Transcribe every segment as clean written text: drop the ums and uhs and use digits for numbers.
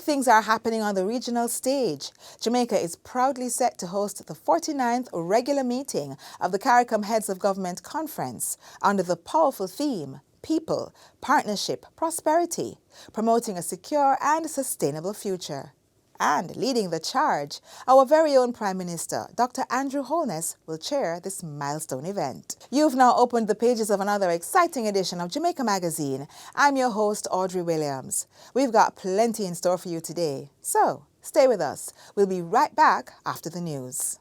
Big things are happening on the regional stage. Jamaica is proudly set to host the 49th regular meeting of the CARICOM Heads of Government Conference under the powerful theme, People, Partnership, Prosperity, promoting a secure and sustainable future. And leading the charge, our very own Prime Minister, Dr. Andrew Holness, will chair this milestone event. You've now opened the pages of another exciting edition of Jamaica Magazine. I'm your host, Audrey Williams. We've got plenty in store for you today, so stay with us. We'll be right back after the news.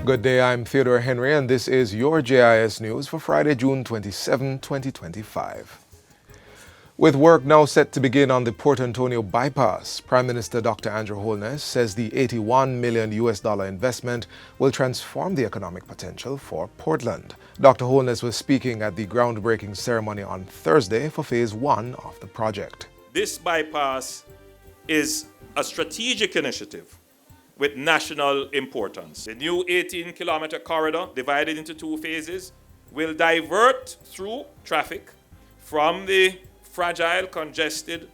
Good day, I'm Theodore Henry, and this is your JIS News for Friday, June 27, 2025. With work now set to begin on the Port Antonio bypass, Prime Minister Dr. Andrew Holness says the $81 million investment will transform the economic potential for Portland. Dr. Holness was speaking at the groundbreaking ceremony on Thursday for Phase 1 of the project. This bypass is a strategic initiative with national importance. The new 18-kilometer corridor, divided into two phases, will divert through traffic from the fragile, congested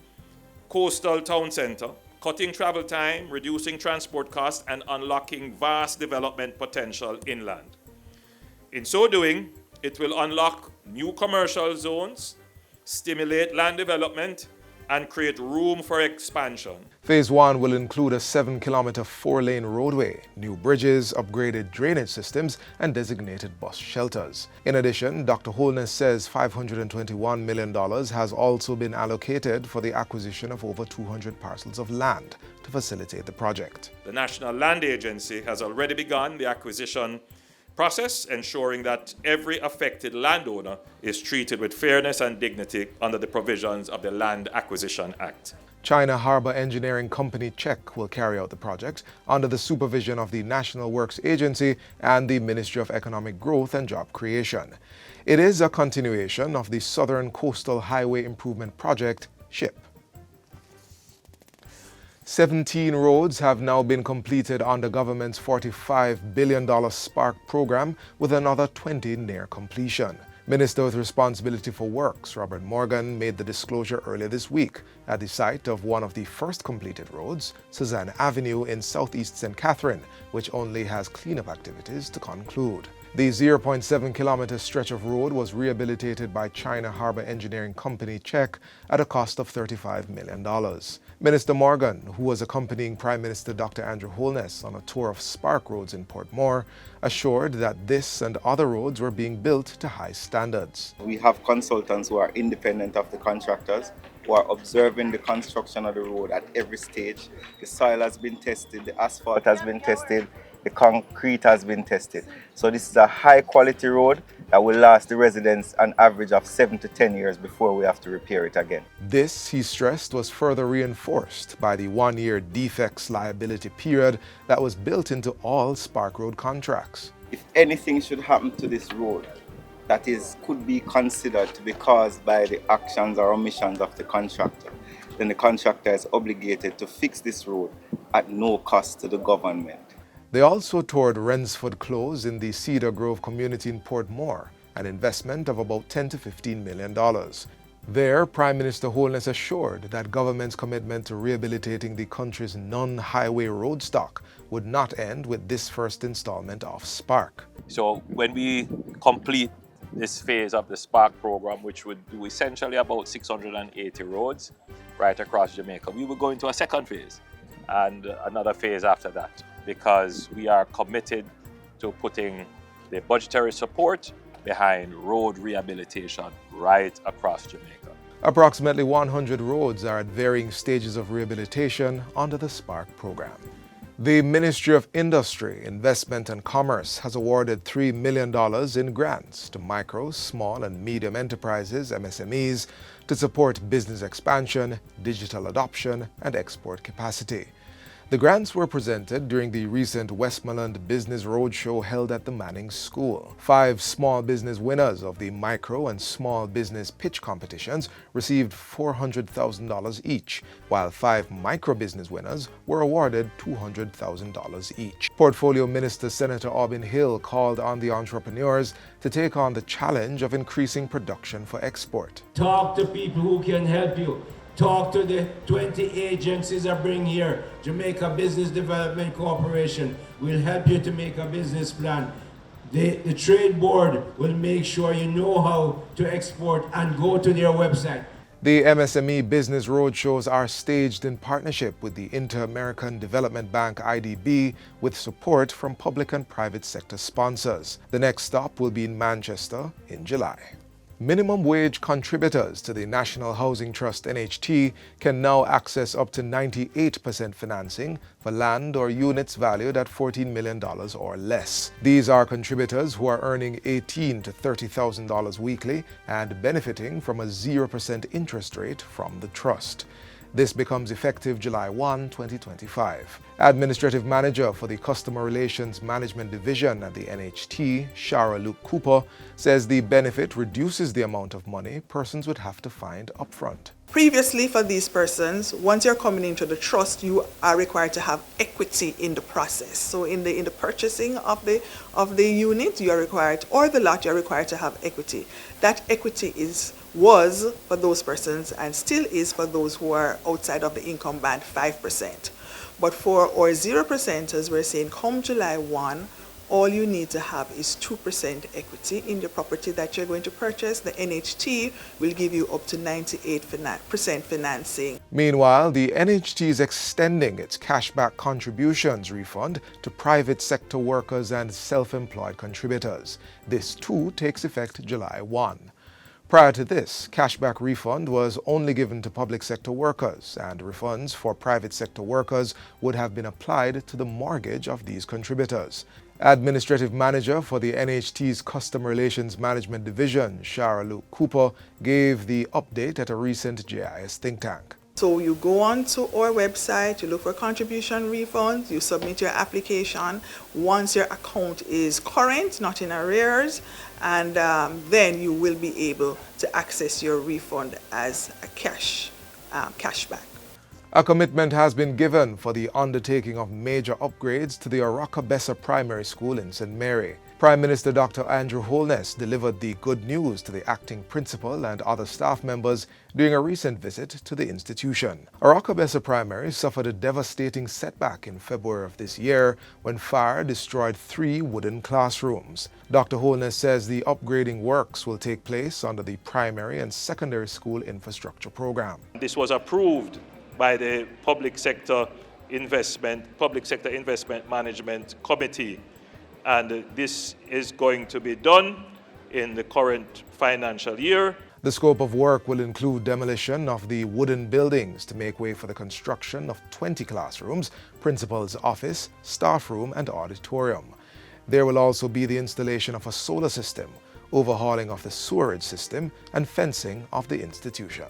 coastal town center, cutting travel time, reducing transport costs, and unlocking vast development potential inland. In so doing, it will unlock new commercial zones, stimulate land development, and create room for expansion. Phase 1 will include a 7-kilometer 4-lane roadway, new bridges, upgraded drainage systems, and designated bus shelters. In addition, Dr. Holness says $521 million has also been allocated for the acquisition of over 200 parcels of land to facilitate the project. The National Land Agency has already begun the acquisition process, ensuring that every affected landowner is treated with fairness and dignity under the provisions of the Land Acquisition Act. China Harbor Engineering Company CHEC will carry out the project under the supervision of the National Works Agency and the Ministry of Economic Growth and Job Creation. It is a continuation of the Southern Coastal Highway Improvement Project, SHIP. 17 roads have now been completed on the government's $45 billion Spark program, with another 20 near completion. Minister with Responsibility for Works, Robert Morgan, made the disclosure earlier this week at the site of one of the first completed roads, Suzanne Avenue in southeast St. Catherine, which only has cleanup activities to conclude. The 0.7-kilometer stretch of road was rehabilitated by China Harbor Engineering Company CHEC at a cost of $35 million. Minister Morgan, who was accompanying Prime Minister Dr. Andrew Holness on a tour of Spark roads in Portmore, assured that this and other roads were being built to high standards. We have consultants who are independent of the contractors, who are observing the construction of the road at every stage. The soil has been tested, the asphalt has been tested, the concrete has been tested. So this is a high quality road that will last the residents an average of 7 to 10 years before we have to repair it again. This, he stressed, was further reinforced by the 1-year defects liability period that was built into all Spark Road contracts. If anything should happen to this road that could be considered to be caused by the actions or omissions of the contractor, then the contractor is obligated to fix this road at no cost to the government. They also toured Rensford Close in the Cedar Grove community in Portmore, an investment of about $10 to $15 million. There, Prime Minister Holness assured that government's commitment to rehabilitating the country's non-highway road stock would not end with this first installment of Spark. So when we complete this phase of the Spark program, which would do essentially about 680 roads right across Jamaica, we will go into a second phase and another phase after that, because we are committed to putting the budgetary support behind road rehabilitation right across Jamaica. Approximately 100 roads are at varying stages of rehabilitation under the Spark program. The Ministry of Industry, Investment and Commerce has awarded $3 million in grants to micro, small and medium enterprises, MSMEs, to support business expansion, digital adoption and export capacity. The grants were presented during the recent Westmoreland Business Roadshow held at the Manning School. 5 small business winners of the micro and small business pitch competitions received $400,000 each, while 5 micro business winners were awarded $200,000 each. Portfolio Minister Senator Aubin Hill called on the entrepreneurs to take on the challenge of increasing production for export. Talk to people who can help you. Talk to the 20 agencies I bring here. Jamaica Business Development Corporation will help you to make a business plan. The trade board will make sure you know how to export and go to their website. The MSME Business Roadshows are staged in partnership with the Inter-American Development Bank IDB with support from public and private sector sponsors. The next stop will be in Manchester in July. Minimum wage contributors to the National Housing Trust NHT can now access up to 98% financing for land or units valued at $14 million or less. These are contributors who are earning $18,000 to $30,000 weekly and benefiting from a 0% interest rate from the trust. This becomes effective July 1, 2025. Administrative Manager for the Customer Relations Management Division at the NHT, Shara Luke Cooper, says the benefit reduces the amount of money persons would have to find upfront. Previously, for these persons, once you're coming into the trust, you are required to have equity in the process. So in the purchasing of the unit, you are required, or the lot, you're required to have equity. That equity was for those persons and still is for those who are outside of the income band 5%. But for our 0%ers, we're saying come July 1, all you need to have is 2% equity in the property that you're going to purchase. The NHT will give you up to 98% financing. Meanwhile, the NHT is extending its cashback contributions refund to private sector workers and self-employed contributors. This too takes effect July 1. Prior to this, cashback refund was only given to public sector workers, and refunds for private sector workers would have been applied to the mortgage of these contributors. Administrative Manager for the NHT's Customer Relations Management Division, Shara Luke Cooper, gave the update at a recent JIS think tank. So you go on to our website, you look for contribution refunds, you submit your application once your account is current, not in arrears, and then you will be able to access your refund as a cashback. A commitment has been given for the undertaking of major upgrades to the Oracabessa Primary School in St. Mary. Prime Minister Dr. Andrew Holness delivered the good news to the acting principal and other staff members during a recent visit to the institution. Oracabessa Primary suffered a devastating setback in February of this year when fire destroyed 3 wooden classrooms. Dr. Holness says the upgrading works will take place under the Primary and Secondary School Infrastructure Program. This was approved by the Public Sector Investment Management Committee, and this is going to be done in the current financial year. The scope of work will include demolition of the wooden buildings to make way for the construction of 20 classrooms, principal's office, staff room, and auditorium. There will also be the installation of a solar system, overhauling of the sewerage system, and fencing of the institution.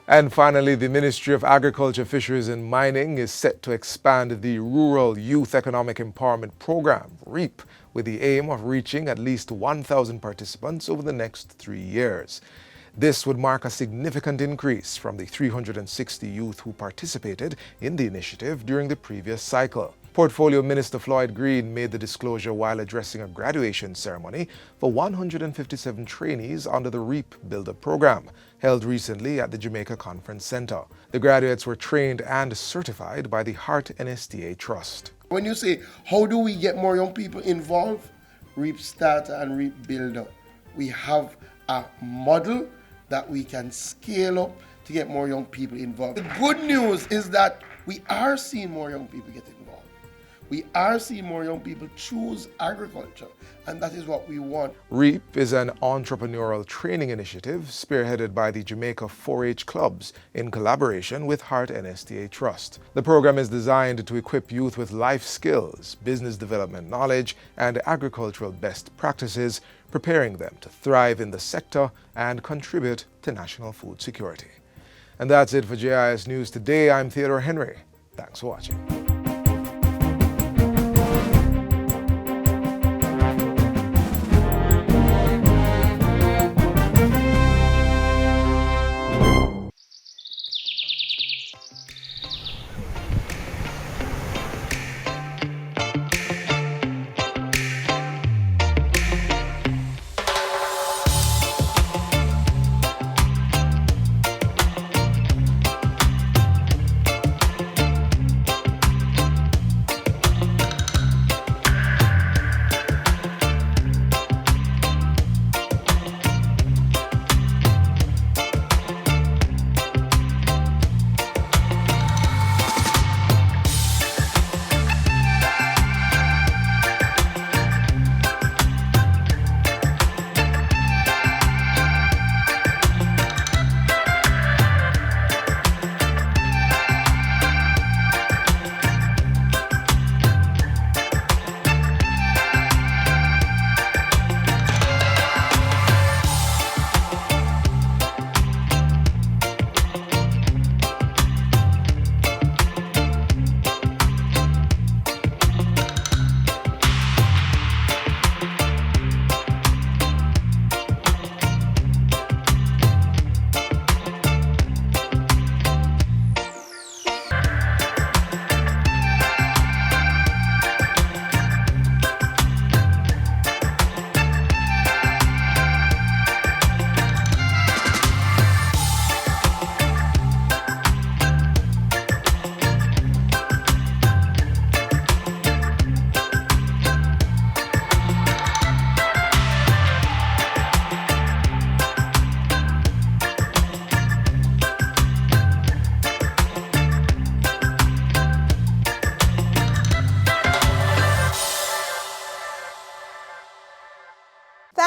And finally, the Ministry of Agriculture, Fisheries and Mining is set to expand the Rural Youth Economic Empowerment Program, REAP, with the aim of reaching at least 1,000 participants over the next 3 years. This would mark a significant increase from the 360 youth who participated in the initiative during the previous cycle. Portfolio Minister Floyd Green made the disclosure while addressing a graduation ceremony for 157 trainees under the REAP Builder program, held recently at the Jamaica Conference Center. The graduates were trained and certified by the Heart NSTA Trust. When you say, how do we get more young people involved? REAP Starter and REAP Builder. We have a model that we can scale up to get more young people involved. The good news is that we are seeing more young people get involved. We are seeing more young people choose agriculture, and that is what we want. REAP is an entrepreneurial training initiative spearheaded by the Jamaica 4-H clubs in collaboration with Heart NSTA Trust. The program is designed to equip youth with life skills, business development knowledge, and agricultural best practices, preparing them to thrive in the sector and contribute to national food security. And that's it for JIS News today. I'm Theodore Henry. Thanks for watching.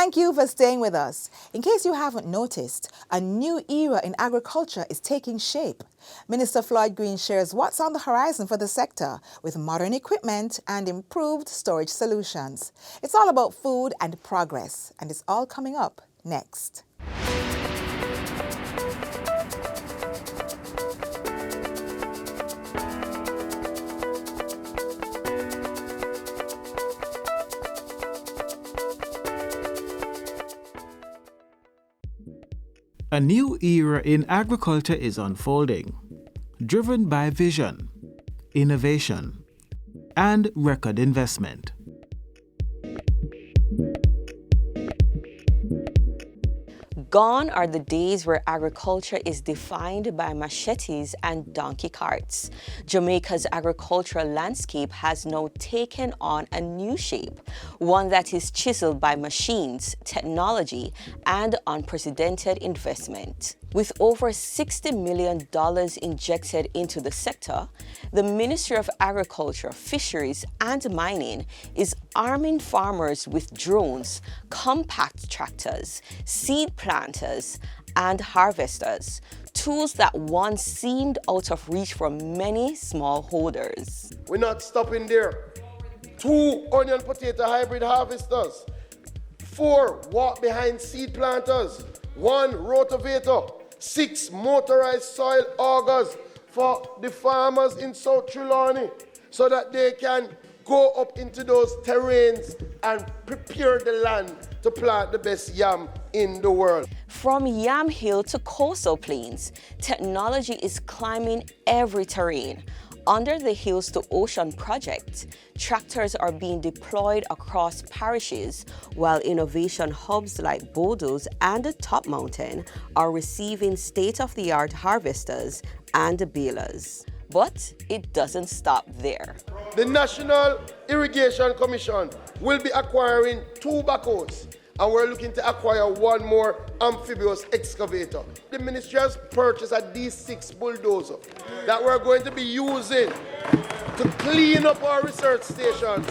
Thank you for staying with us. In case you haven't noticed, a new era in agriculture is taking shape. Minister Floyd Green shares what's on the horizon for the sector with modern equipment and improved storage solutions. It's all about food and progress, and it's all coming up next. A new era in agriculture is unfolding, driven by vision, innovation, and record investment. Gone are the days where agriculture is defined by machetes and donkey carts. Jamaica's agricultural landscape has now taken on a new shape, one that is chiseled by machines, technology, and unprecedented investment. With over $60 million injected into the sector, the Ministry of Agriculture, Fisheries and Mining is arming farmers with drones, compact tractors, seed planters, and harvesters, tools that once seemed out of reach for many smallholders. We're not stopping there. 2 onion potato hybrid harvesters, 4 walk-behind seed planters, 1 rotavator, 6 motorized soil augers for the farmers in South Trelawney so that they can go up into those terrains and prepare the land to plant the best yam in the world. From Yam Hill to coastal plains, technology is climbing every terrain. Under the Hills to Ocean project, tractors are being deployed across parishes, while innovation hubs like Bodos and Top Mountain are receiving state-of-the-art harvesters and balers. But it doesn't stop there. The National Irrigation Commission will be acquiring 2 backhoes, and we're looking to acquire 1 more amphibious excavator. The ministry has purchased a D6 bulldozer that we're going to be using to clean up our research stations,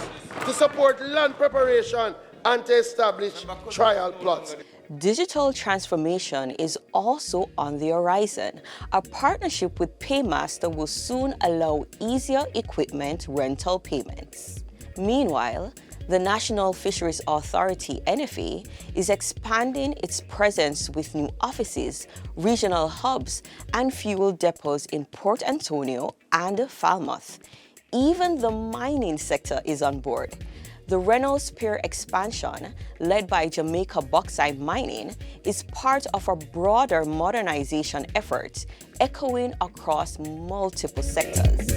to support land preparation, and to establish trial plots. Digital transformation is also on the horizon. A partnership with Paymaster will soon allow easier equipment rental payments. Meanwhile, the National Fisheries Authority, NFA, is expanding its presence with new offices, regional hubs, and fuel depots in Port Antonio and Falmouth. Even the mining sector is on board. The Reynolds Pier expansion, led by Jamaica Bauxite Mining, is part of a broader modernization effort, echoing across multiple sectors.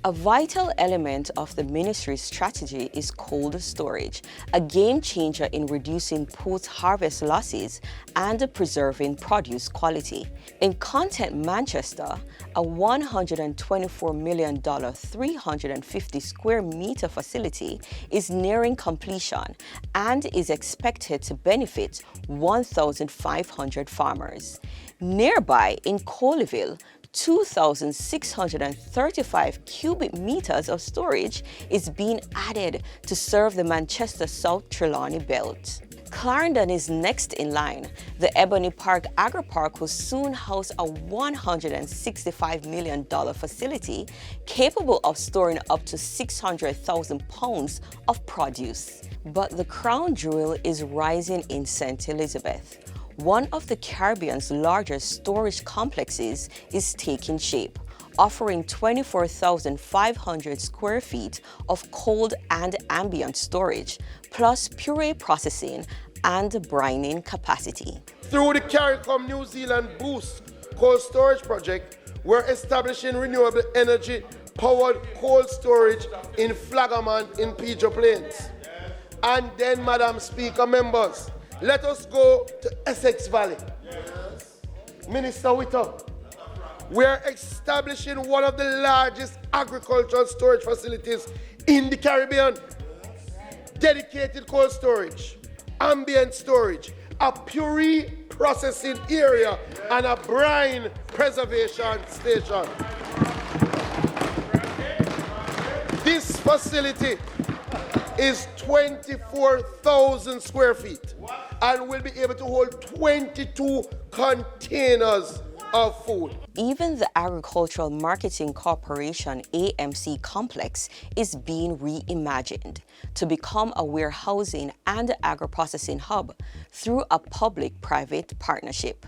A vital element of the ministry's strategy is cold storage, a game changer in reducing post-harvest losses and preserving produce quality. In Content Manchester, a $124 million 350 square meter facility is nearing completion and is expected to benefit 1,500 farmers. Nearby in Colleyville, 2,635 cubic meters of storage is being added to serve the Manchester South Trelawney belt. Clarendon is next in line. The Ebony Park Agri-Park will soon house a $165 million facility capable of storing up to 600,000 pounds of produce. But the crown jewel is rising in St. Elizabeth. One of the Caribbean's largest storage complexes is taking shape, offering 24,500 square feet of cold and ambient storage, plus puree processing and brining capacity. Through the CARICOM New Zealand Boost Cold Storage Project, we're establishing renewable energy powered cold storage in Flagaman in Pedro Plains. And then, Madam Speaker, members, let us go to Essex Valley. Yes. Minister Witter, we are establishing one of the largest agricultural storage facilities in the Caribbean. Yes. Dedicated cold storage, ambient storage, a puree processing area, and a brine preservation station. This facility is 24,000 square feet and will be able to hold 22 containers of food. Even the Agricultural Marketing Corporation AMC complex is being reimagined to become a warehousing and agro-processing hub through a public-private partnership.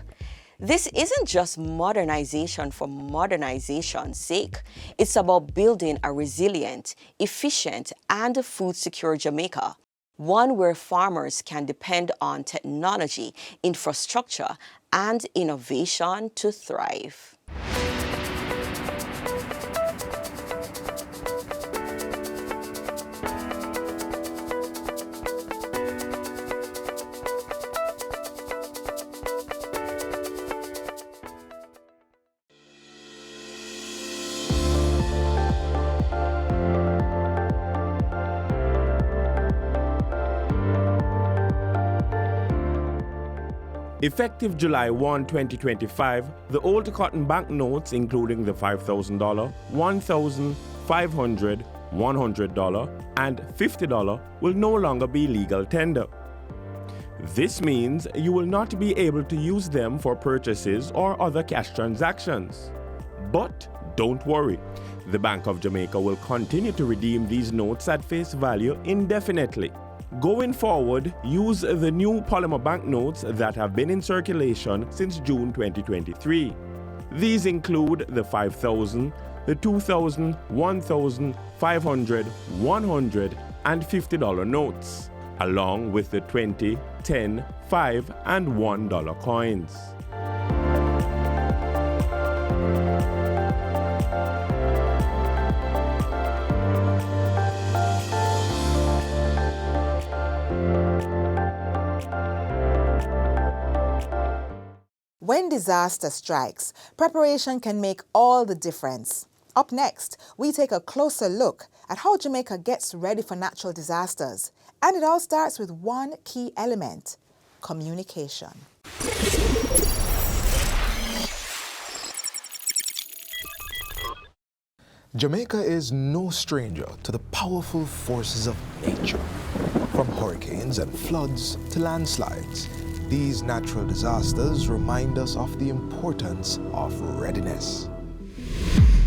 This isn't just modernization for modernization's sake. It's about building a resilient, efficient, and food-secure Jamaica, one where farmers can depend on technology, infrastructure, and innovation to thrive. Effective July 1, 2025, the old cotton banknotes, including the $5,000, $1,000, $500, $100, and $50, will no longer be legal tender. This means you will not be able to use them for purchases or other cash transactions. But don't worry, the Bank of Jamaica will continue to redeem these notes at face value indefinitely. Going forward, use the new polymer banknotes that have been in circulation since June 2023. These include the $5,000, the $2,000, $1,000, $500, $100, and $50 notes, along with the $20, $10, $5, and $1 coins. When disaster strikes, preparation can make all the difference. Up next, we take a closer look at how Jamaica gets ready for natural disasters. And it all starts with one key element: communication. Jamaica is no stranger to the powerful forces of nature. From hurricanes and floods to landslides, these natural disasters remind us of the importance of readiness.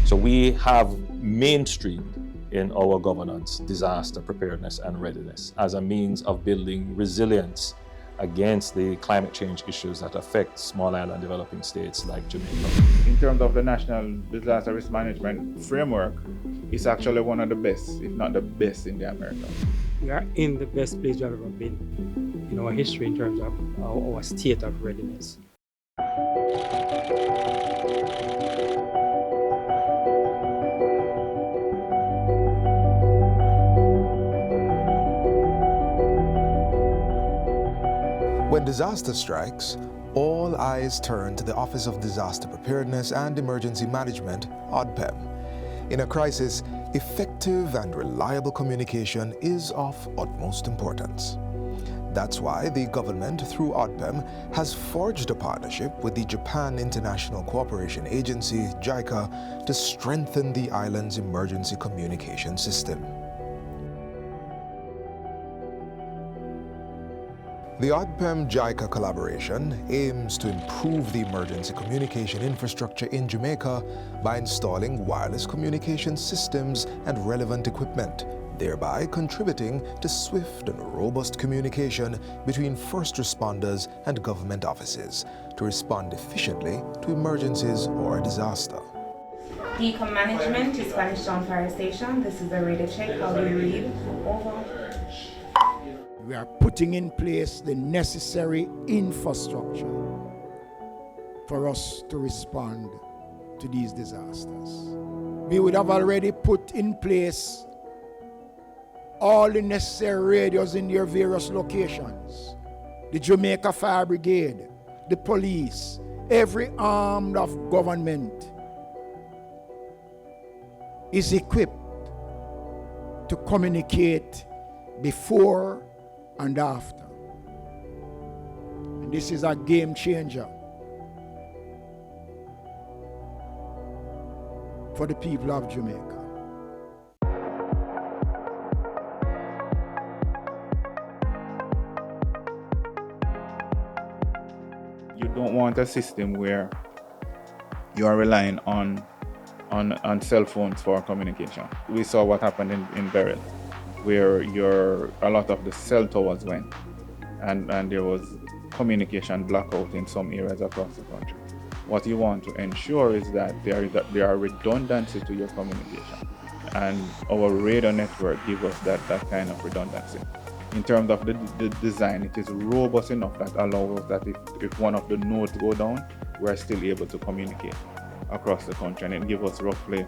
So we have mainstreamed in our governance disaster preparedness and readiness as a means of building resilience against the climate change issues that affect small island developing states like Jamaica. In terms of the National Disaster Risk Management Framework, it's actually one of the best, if not the best in the Americas. We are in the best place we've ever been in our history in terms of our state of readiness. When disaster strikes, all eyes turn to the Office of Disaster Preparedness and Emergency Management, ODPEM. In a crisis, effective and reliable communication is of utmost importance. That's why the government, through ODPEM, has forged a partnership with the Japan International Cooperation Agency, JICA, to strengthen the island's emergency communication system. The ODPEM-JICA collaboration aims to improve the emergency communication infrastructure in Jamaica by installing wireless communication systems and relevant equipment, thereby contributing to swift and robust communication between first responders and government offices to respond efficiently to emergencies or disaster. Decoms management to Spanish Town Fire Station. This is a radio check. How do you read? Over. We are putting in place the necessary infrastructure for us to respond to these disasters. We would have already put in place all the necessary radios in their various locations. The Jamaica Fire Brigade, the police, every arm of government is equipped to communicate before and after. And this is a game changer for the people of Jamaica. don't want a system where you are relying on cell phones for communication. We saw what happened in Beryl, where a lot of the cell towers went, and there was communication blackout in some areas across the country. What you want to ensure is that there are redundancy to your communication, and our radar network gives us that kind of redundancy. In terms of the design, it is robust enough that allows us that if one of the nodes go down, we're still able to communicate across the country, and it gives us roughly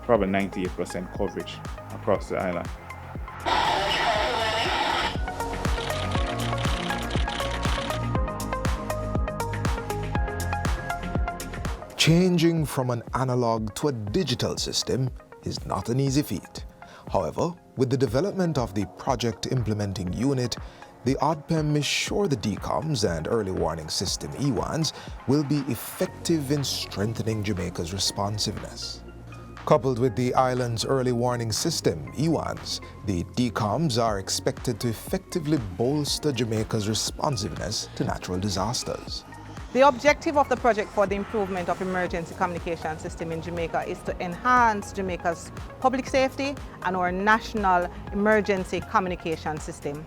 probably 98% coverage across the island. Changing from an analog to a digital system is not an easy feat. However, with the development of the Project Implementing Unit, the ODPEM is sure the Decoms and Early Warning System EWANs will be effective in strengthening Jamaica's responsiveness. Coupled with the island's Early Warning System EWANs, the Decoms are expected to effectively bolster Jamaica's responsiveness to natural disasters. The objective of the project for the improvement of emergency communication system in Jamaica is to enhance Jamaica's public safety and our national emergency communication system.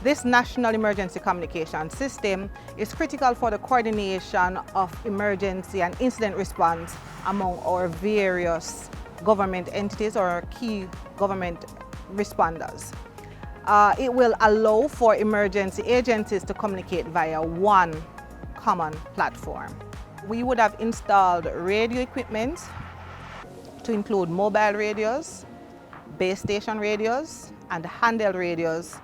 This national emergency communication system is critical for the coordination of emergency and incident response among our various government entities or key government responders. It will allow for emergency agencies to communicate via one common platform. We would have installed radio equipment to include mobile radios, base station radios, and handheld radios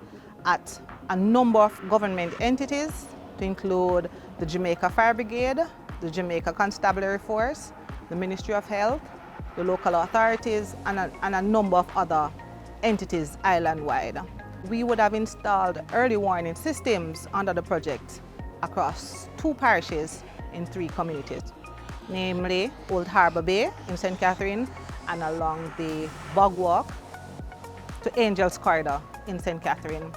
at a number of government entities to include the Jamaica Fire Brigade, the Jamaica Constabulary Force, the Ministry of Health, the local authorities, and a number of other entities island-wide. We would have installed early warning systems under the project across 2 parishes in 3 communities, namely Old Harbour Bay in St. Catherine and along the Bog Walk to Angels Corridor in St. Catherine,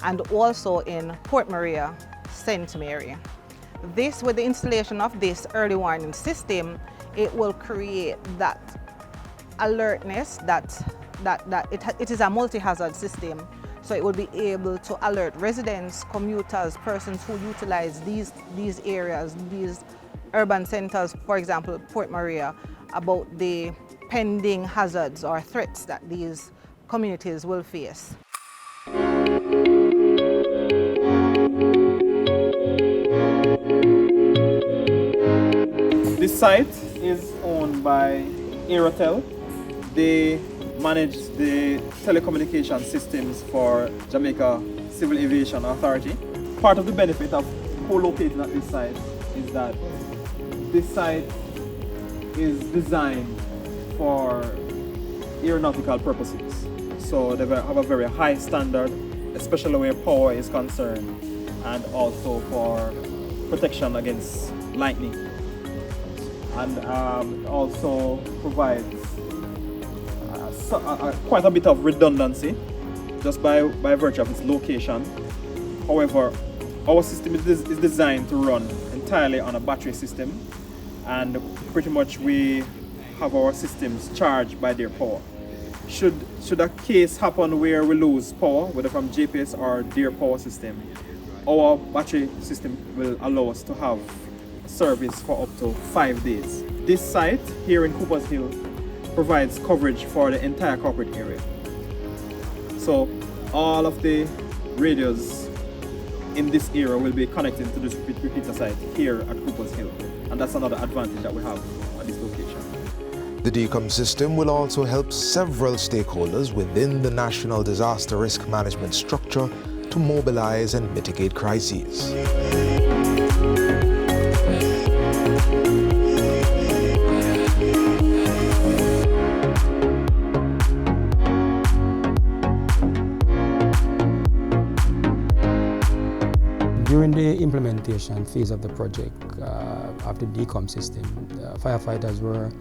and also in Port Maria, St. Mary. This, with the installation of this early warning system, it will create that alertness that it is a multi-hazard system. So it will be able to alert residents, commuters, persons who utilize these areas, these urban centers, for example, Port Maria, about the pending hazards or threats that these communities will face. This site is owned by Aerotel. They manage the telecommunication systems for Jamaica Civil Aviation Authority. Part of the benefit of co-locating at this site is that this site is designed for aeronautical purposes. So they have a very high standard, especially where power is concerned, and also for protection against lightning. And also provides quite a bit of redundancy just by virtue of its location. However, our system is designed to run entirely on a battery system, and pretty much we have our systems charged by their power. Should a case happen where we lose power, whether from GPS or their power system, our battery system will allow us to have service for up to 5 days. This site here in Coopers Hill provides coverage for the entire corporate area. So all of the radios in this area will be connected to this repeater site here at Coopers Hill, and that's another advantage that we have at this location. The Decoms system will also help several stakeholders within the National Disaster Risk Management structure to mobilize and mitigate crises. During the implementation phase of the project of the Decoms system, the firefighters were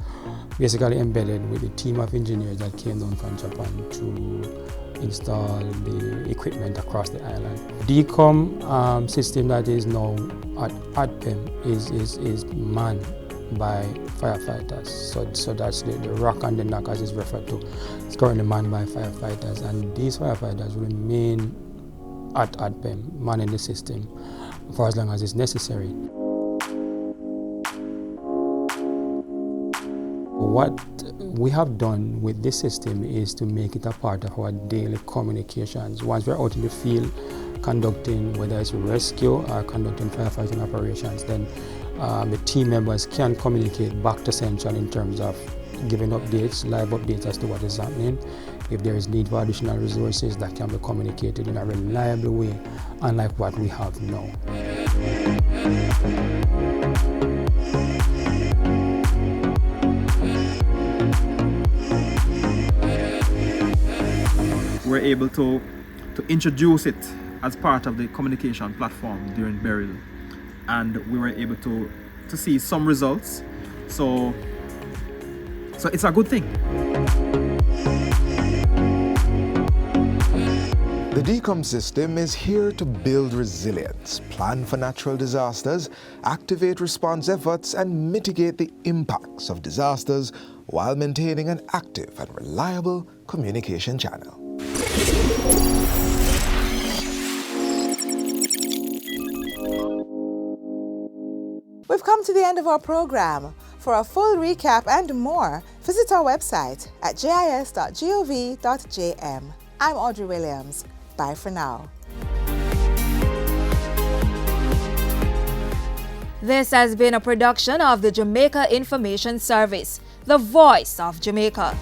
basically embedded with a team of engineers that came down from Japan to install the equipment across the island. Decom system that is now at ADPEM is manned by firefighters. So that's the rock and the knock, as is referred to. It's currently manned by firefighters, and these firefighters remain at ADPEM, manning the system for as long as it's necessary. What we have done with this system is to make it a part of our daily communications. Once we're out in the field conducting, whether it's rescue or conducting firefighting operations, then the team members can communicate back to Central in terms of giving updates, live updates as to what is happening. If there is need for additional resources, that can be communicated in a reliable way, unlike what we have now. We're able to introduce it as part of the communication platform during burial, and we were able to see some results. So it's a good thing. The Decoms system is here to build resilience, plan for natural disasters, activate response efforts, and mitigate the impacts of disasters while maintaining an active and reliable communication channel. We've come to the end of our program. For a full recap and more, visit our website at jis.gov.jm. I'm Audrey Williams. Bye for now. This has been a production of the Jamaica Information Service, the voice of Jamaica.